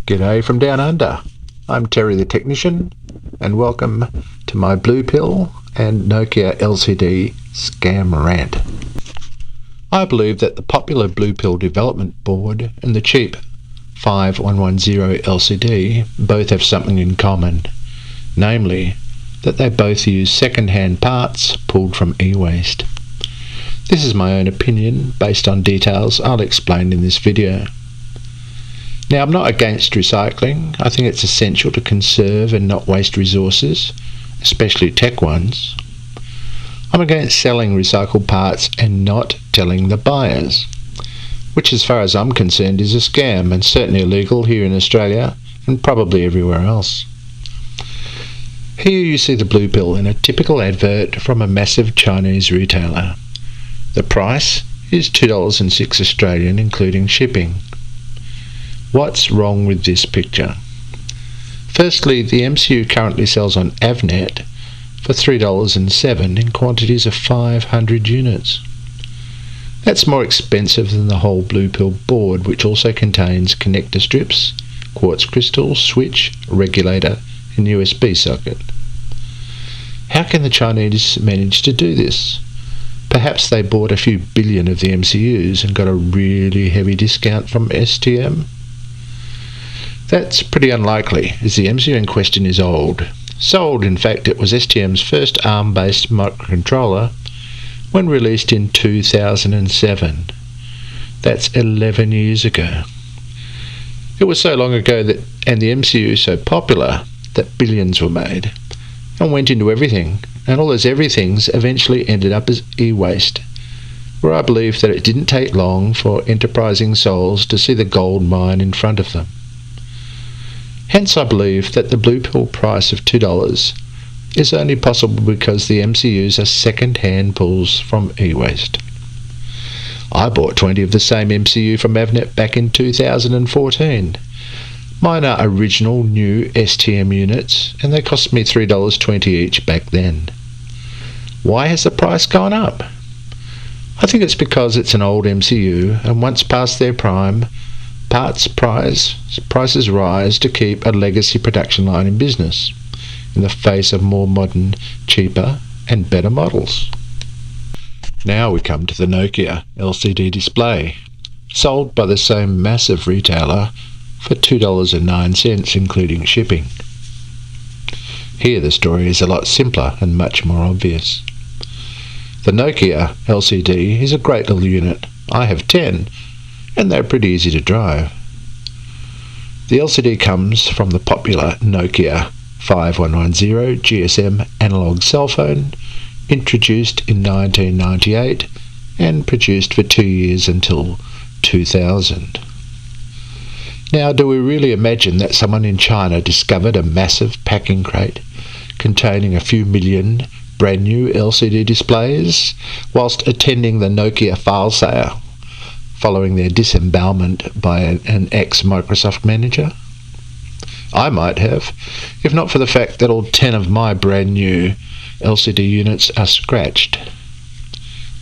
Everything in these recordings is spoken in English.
G'day from down under. I'm Terry the Technician, and welcome to my Blue Pill and Nokia LCD scam rant. I believe that the popular Blue Pill development board and the cheap 5110 LCD both have something in common, namely that they both use second-hand parts pulled from e-waste. This is my own opinion based on details I'll explain in this video. Now, I'm not against recycling. I think it's essential to conserve and not waste resources, especially tech ones. I'm against selling recycled parts and not telling the buyers, which as far as I'm concerned is a scam and certainly illegal here in Australia and probably everywhere else. Here you see the Blue Pill in a typical advert from a massive Chinese retailer. The price is $2.06 Australian including shipping. What's wrong with this picture? Firstly, the MCU currently sells on Avnet for $3.07 in quantities of 500 units. That's more expensive than the whole Blue Pill board, which also contains connector strips, quartz crystal, switch, regulator and USB socket. How can the Chinese manage to do this? Perhaps they bought a few billion of the MCUs and got a really heavy discount from STM? That's pretty unlikely, as the MCU in question is old. So old, in fact, it was STM's first ARM-based microcontroller when released in 2007. That's 11 years ago. It was so long ago that, and the MCU so popular, that billions were made and went into everything, and all those everythings eventually ended up as e-waste, where I believe that it didn't take long for enterprising souls to see the gold mine in front of them. Hence I believe that the Blue Pill price of $2 is only possible because the MCUs are second-hand pulls from e-waste. I bought 20 of the same MCU from Avnet back in 2014. Mine are original new STM units and they cost me $3.20 each back then. Why has the price gone up? I think it's because it's an old MCU and once past their prime, prices rise to keep a legacy production line in business in the face of more modern, cheaper and better models. Now we come to the Nokia LCD display, sold by the same massive retailer for $2.09 including shipping. Here the story is a lot simpler and much more obvious. The Nokia LCD is a great little unit. I have 10 and they're pretty easy to drive. The LCD comes from the popular Nokia 5110 GSM analog cell phone, introduced in 1998 and produced for 2 years until 2000. Now, do we really imagine that someone in China discovered a massive packing crate containing a few million brand new LCD displays whilst attending the Nokia file sale following their disembowelment by an ex-Microsoft manager? I might have, if not for the fact that all 10 of my brand new LCD units are scratched.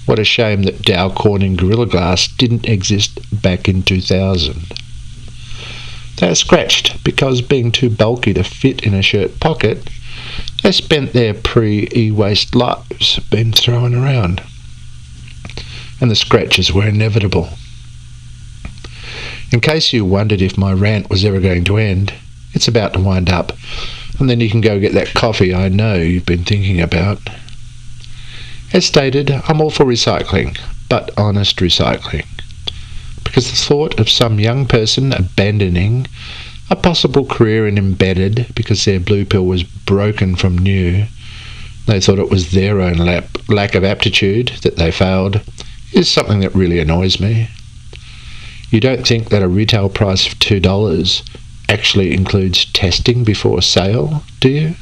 What a shame that Dow Corning Gorilla Glass didn't exist back in 2000. They are scratched because, being too bulky to fit in a shirt pocket, they spent their pre-e-waste lives being thrown around, and the scratches were inevitable. In case you wondered if my rant was ever going to end, it's about to wind up, and then you can go get that coffee I know you've been thinking about. As stated, I'm all for recycling, but honest recycling, because the thought of some young person abandoning a possible career in embedded because their Blue Pill was broken from new, they thought it was their own lack of aptitude that they failed, is something that really annoys me. You don't think that a retail price of $2 actually includes testing before sale, do you?